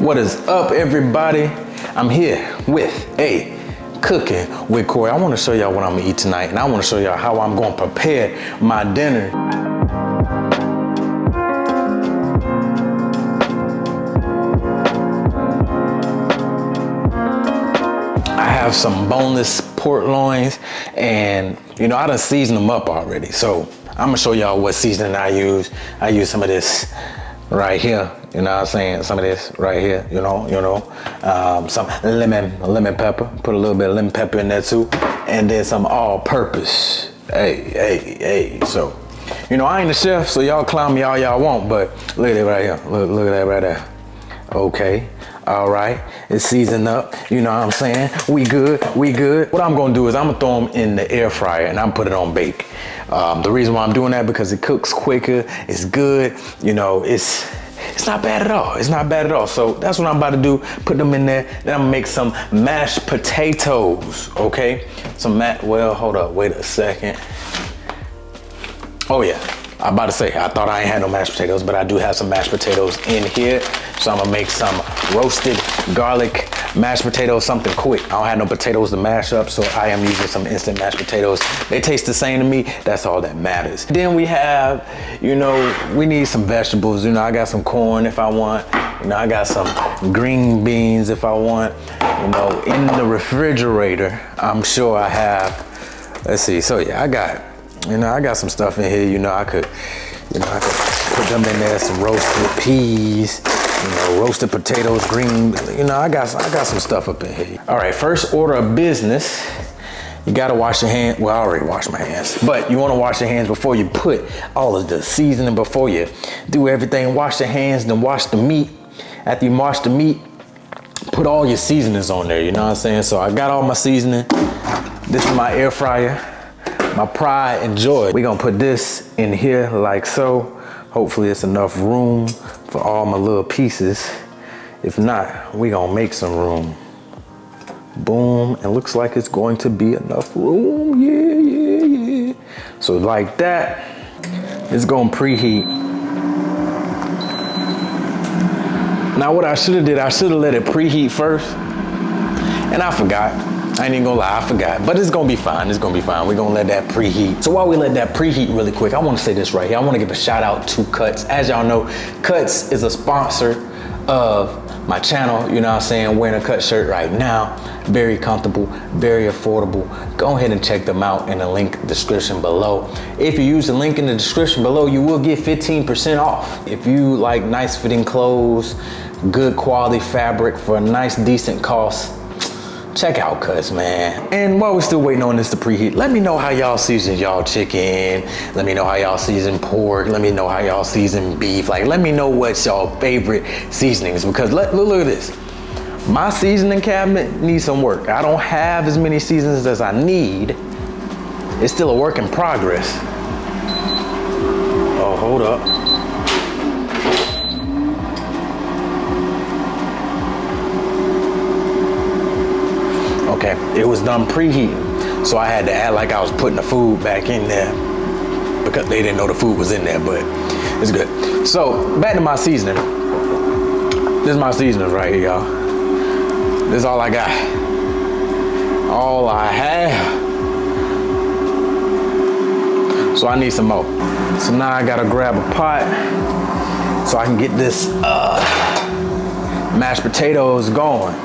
What is up, everybody? I'm here with a Cooking with Corey. I want to show y'all what I'm gonna eat tonight, and I want to show y'all how I'm gonna prepare my dinner. I have some boneless pork loins, and you know, I done seasoned them up already. So I'm gonna show y'all what seasoning I use. I use some of this right here, you know what I'm saying? Some of this right here, you know, some lemon pepper. Put a little bit of lemon pepper in there too, and then some all-purpose. Hey. So, you know, I ain't a chef, so y'all clown me all y'all want, but look at it right here. Look at that right there. Okay, all right, it's seasoned up, you know what I'm saying? We good. What I'm gonna do is I'm gonna throw them in the air fryer and I'm put it on bake. The reason why I'm doing that because it cooks quicker, it's good, you know, it's not bad at all. It's not bad at all. So that's what I'm about to do. Put them in there. Then I'm gonna make some mashed potatoes, okay? Well, hold up, wait a second. Oh yeah, I'm about to say, I thought I ain't had no mashed potatoes, but I do have some mashed potatoes in here. So I'm gonna make some roasted garlic mashed potatoes, something quick. I don't have no potatoes to mash up, so I am using some instant mashed potatoes. They taste the same to me, that's all that matters. Then we have, you know, we need some vegetables. You know, I got some corn if I want. You know, I got some green beans if I want. You know, in the refrigerator, I'm sure I have, let's see, so yeah, I got some stuff in here. You know, I could put them in there, some roasted peas, you know, roasted potatoes, green, you know, I got some stuff up in here. All right, first order of business, you gotta wash your hands. Well, I already washed my hands, but you wanna wash your hands before you put all of the seasoning, before you do everything. Wash your hands, then wash the meat. After you wash the meat, put all your seasonings on there, you know what I'm saying? So I got all my seasoning. This is my air fryer, my pride and joy. We're gonna put this in here like so. Hopefully it's enough room for all my little pieces. If not, we gonna make some room. Boom, and looks like it's going to be enough room, yeah. So like that, it's gonna preheat. Now what I should've did, I should've let it preheat first, and I forgot. I ain't even gonna lie, I forgot, but it's gonna be fine, We're gonna let that preheat. So while we let that preheat really quick, I wanna say this right here. I wanna give a shout out to Cuts. As y'all know, Cuts is a sponsor of my channel, you know what I'm saying? Wearing a Cut shirt right now. Very comfortable, very affordable. Go ahead and check them out in the link description below. If you use the link in the description below, you will get 15% off. If you like nice fitting clothes, good quality fabric for a nice, decent cost, check out Cuts, man. And while we're still waiting on this to preheat, let me know how y'all season y'all chicken. Let me know how y'all season pork. Let me know how y'all season beef. Like, let me know what's y'all favorite seasonings, because look at this. My seasoning cabinet needs some work. I don't have as many seasonings as I need. It's still a work in progress. Oh, hold up. Okay, it was done preheating, so I had to act like I was putting the food back in there because they didn't know the food was in there, but it's good. So back to my seasoning. This is my seasoning right here, y'all. This is all I got. All I have. So I need some more. So now I gotta grab a pot so I can get this mashed potatoes going.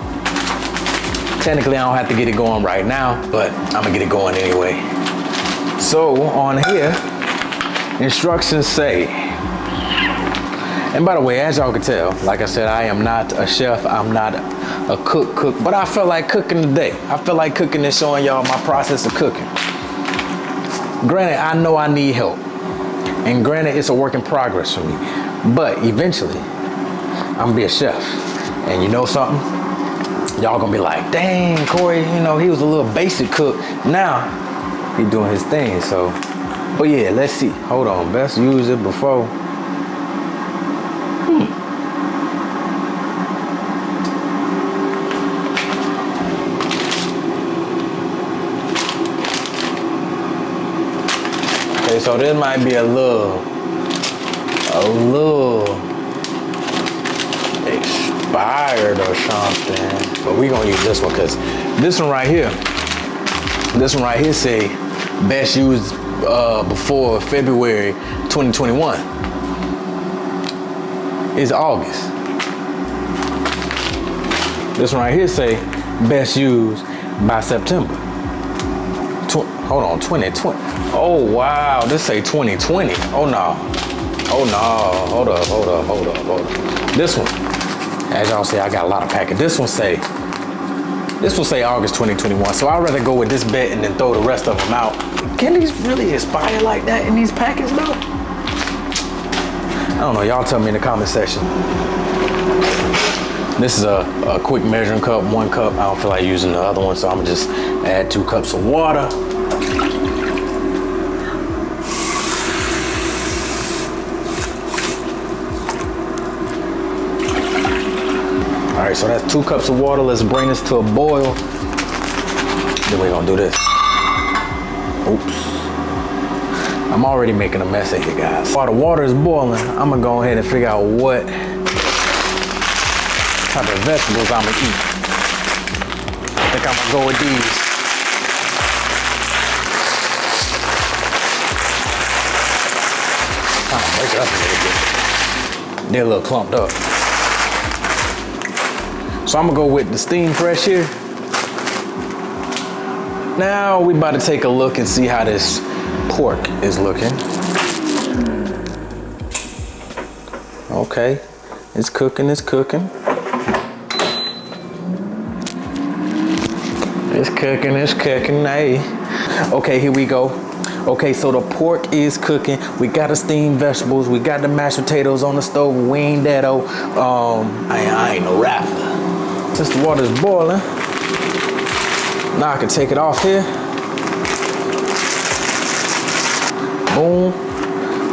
Technically, I don't have to get it going right now, but I'm gonna get it going anyway. So on here, instructions say, and by the way, as y'all can tell, like I said, I am not a chef, I'm not a cook, but I feel like cooking today. I feel like cooking and showing y'all my process of cooking. Granted, I know I need help, and granted, it's a work in progress for me, but eventually, I'm gonna be a chef. And you know something? Y'all gonna be like, dang, Corey, you know, he was a little basic cook. Now, he doing his thing, so. But yeah, let's see. Hold on, best use it before. Okay, so this might be a little expired or something. But we gonna use this one because this one right here say best used before February 2021. It's August. This one right here say best used by September. Hold on, 2020. Oh wow, this say 2020. Oh no. Oh no, hold up. This one, as y'all see, I got a lot of packets. This one say August 2021. So I'd rather go with this bet and then throw the rest of them out. Can these really expire like that in these packets though? I don't know, y'all tell me in the comment section. This is a quick measuring cup, 1 cup. I don't feel like using the other one, so I'm gonna just add 2 cups of water. All right, so that's 2 cups of water. Let's bring this to a boil. Then we're gonna do this. Oops. I'm already making a mess of here, guys. While the water is boiling, I'm gonna go ahead and figure out what type of vegetables I'm gonna eat. I think I'm gonna go with these. Kind of break it up a little bit. They're a little clumped up. So I'm gonna go with the steam fresh here. Now we about to take a look and see how this pork is looking. Okay, it's cooking. It's cooking, hey. Okay, here we go. Okay, so the pork is cooking. We got the steamed vegetables. We got the mashed potatoes on the stove. We ain't that old. I ain't no rapper. Since the water's boiling, now I can take it off here. Boom.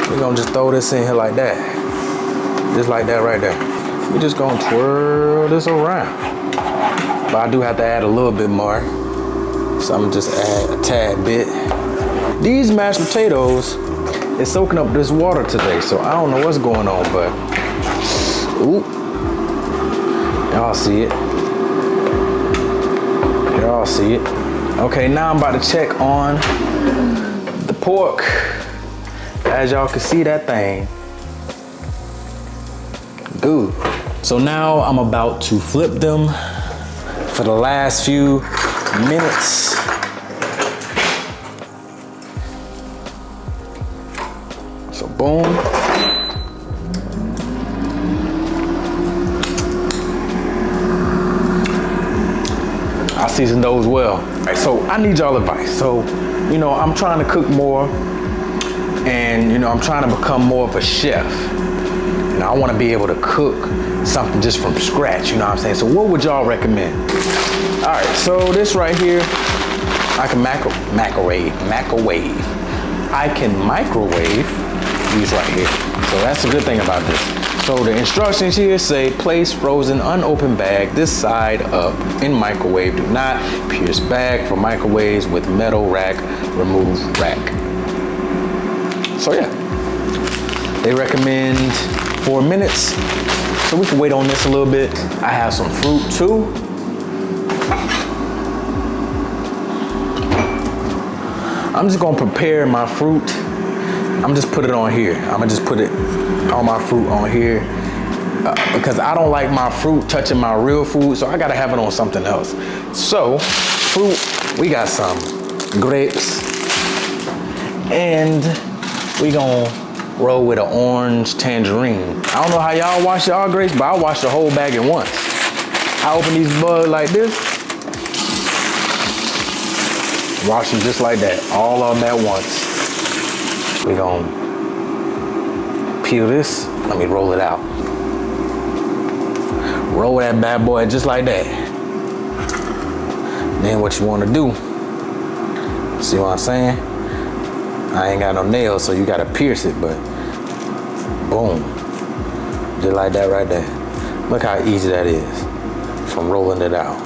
We're gonna just throw this in here like that. Just like that right there. We're just gonna twirl this around. But I do have to add a little bit more. So I'm gonna just add a tad bit. These mashed potatoes is soaking up this water today, so I don't know what's going on, but ooh. Y'all see it. Y'all see it. Okay, now I'm about to check on the pork. As y'all can see that thing. Good. So now I'm about to flip them for the last few minutes. So boom. I seasoned those well. All right, so I need y'all advice. So, you know, I'm trying to cook more and, you know, I'm trying to become more of a chef. And I want to be able to cook something just from scratch, you know what I'm saying? So what would y'all recommend? All right, so this right here, I can microwave. I can microwave these right here. So that's a good thing about this. So the instructions here say place frozen unopened bag this side up in microwave. Do not pierce bag for microwaves with metal rack. Remove rack. So yeah, they recommend 4 minutes. So we can wait on this a little bit. I have some fruit too. I'm just gonna prepare my fruit. I'm just put it on here. I'm gonna just put it all my fruit on here because I don't like my fruit touching my real food, so I gotta have it on something else. So fruit, we got some grapes and we gonna roll with an orange tangerine. I don't know how y'all wash y'all grapes, but I wash the whole bag at once. I open these bugs like this, wash them just like that, all of them at once. We gonna peel this. Let me roll it out. Roll that bad boy just like that. Then what you wanna do, see what I'm saying? I ain't got no nails, so you gotta pierce it, but boom. Just like that right there. Look how easy that is from rolling it out.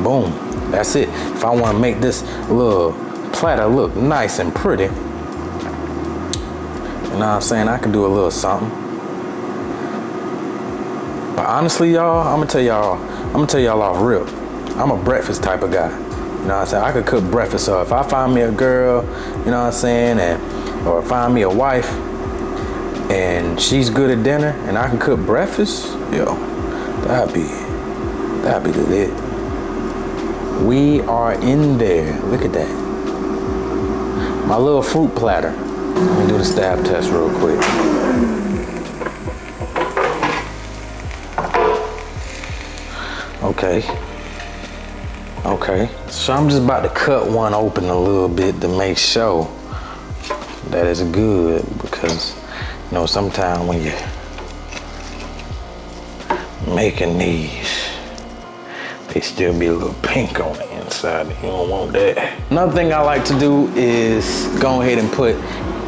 Boom, that's it. If I wanna make this little platter look nice and pretty, you know what I'm saying? I can do a little something. But honestly, y'all, I'm gonna tell y'all off rip. I'm a breakfast type of guy. You know what I'm saying? I could cook breakfast. So if I find me a girl, you know what I'm saying, or find me a wife, and she's good at dinner, and I can cook breakfast, yo, that'd be lit. We are in there. Look at that. My little fruit platter. Let me do the stab test real quick. Okay, so I'm just about to cut one open a little bit to make sure that it's good, because you know sometimes when you're making these, they still be a little pink on the inside. You don't want that. Another thing I like to do is go ahead and put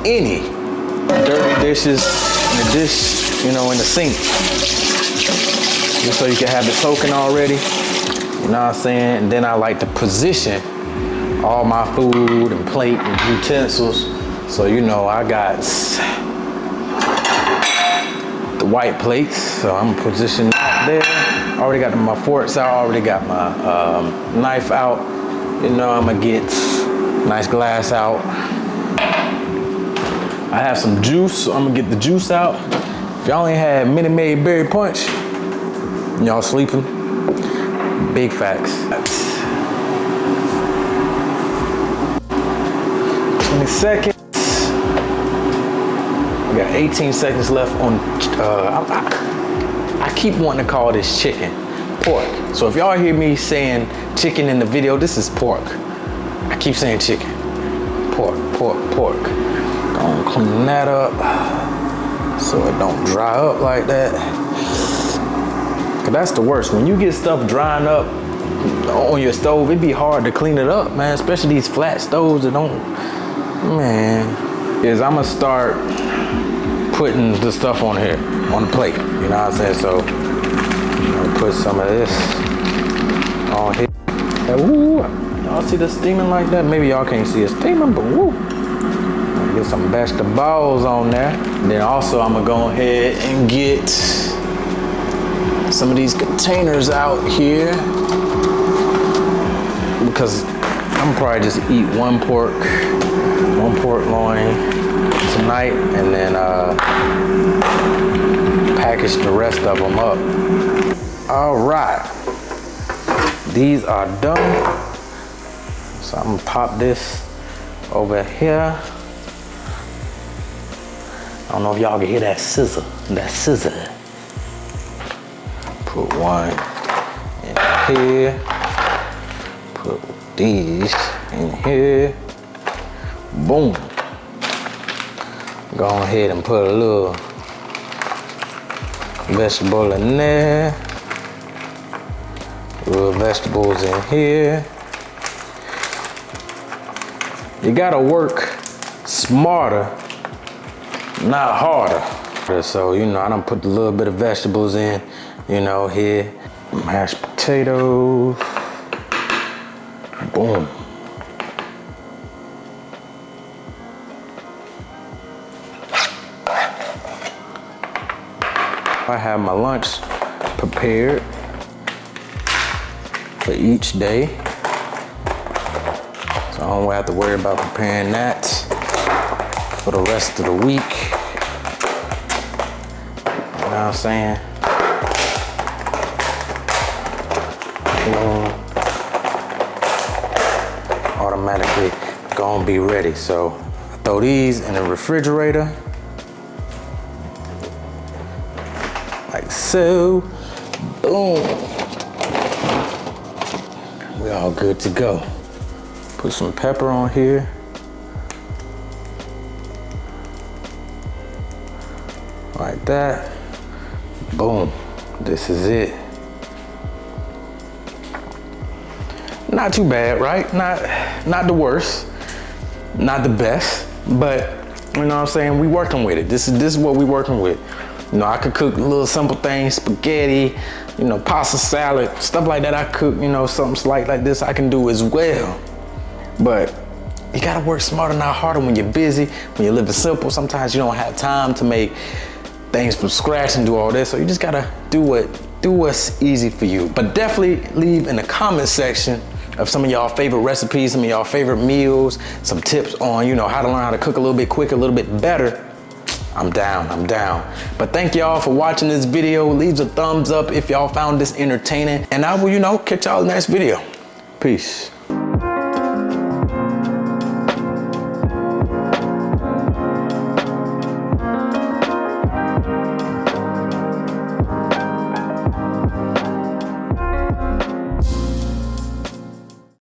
any dirty dishes in the dish, you know, in the sink, just so you can have it soaking already. You know what I'm saying? And then I like to position all my food and plate and utensils. So, you know, I got the white plates. So I'm positioned out there. I already got my forks out. I already got my knife out. You know, I'm gonna get nice glass out. I have some juice, so I'm gonna get the juice out. If y'all ain't had Minute Maid berry punch, y'all sleeping. Big facts. 20 seconds. We got 18 seconds left on, I keep wanting to call this chicken, pork. So if y'all hear me saying chicken in the video, this is pork. I keep saying chicken. Pork. Gonna clean that up so it don't dry up like that. Cause that's the worst. When you get stuff drying up on your stove, it'd be hard to clean it up, man. Especially these flat stoves that don't, man. Is I'm gonna start putting the stuff on here, on the plate. You know what I'm saying? So I'm gonna put some of this on here. And woo, y'all see the steaming like that? Maybe y'all can't see it steaming, but woo. Get some vegetables on there. And then also I'm gonna go ahead and get some of these containers out here, because I'm probably just eat one pork loin tonight, and then package the rest of them up. All right, these are done. So I'm gonna pop this over here. I don't know if y'all can hear that scissor. Put one in here. Put these in here. Boom. Go ahead and put a little vegetable in there. Little vegetables in here. You gotta work smarter, not harder. So, you know, I done put a little bit of vegetables in, you know, here. Mashed potatoes. Boom. I have my lunch prepared for each day. So I don't have to worry about preparing that for the rest of the week. You know what I'm saying? Automatically gonna be ready. So I throw these in the refrigerator. Like so. Boom. We all good to go. Put some pepper on here. Like that. Boom. This is it. Not too bad, right? Not the worst, not the best, but you know what I'm saying? We working with it. This is what we working with. You know, I could cook little simple things, spaghetti, you know, pasta salad, stuff like that. I cook, you know, something slight like this I can do as well. But you gotta work smarter, not harder when you're busy, when you're living simple. Sometimes you don't have time to make things from scratch and do all this. So you just gotta do what's easy for you. But definitely leave in the comment section of some of y'all favorite recipes, some of y'all favorite meals, some tips on, you know, how to learn how to cook a little bit quicker, a little bit better. I'm down. But thank y'all for watching this video. Leave a thumbs up if y'all found this entertaining. And I will, you know, catch y'all in the next video. Peace.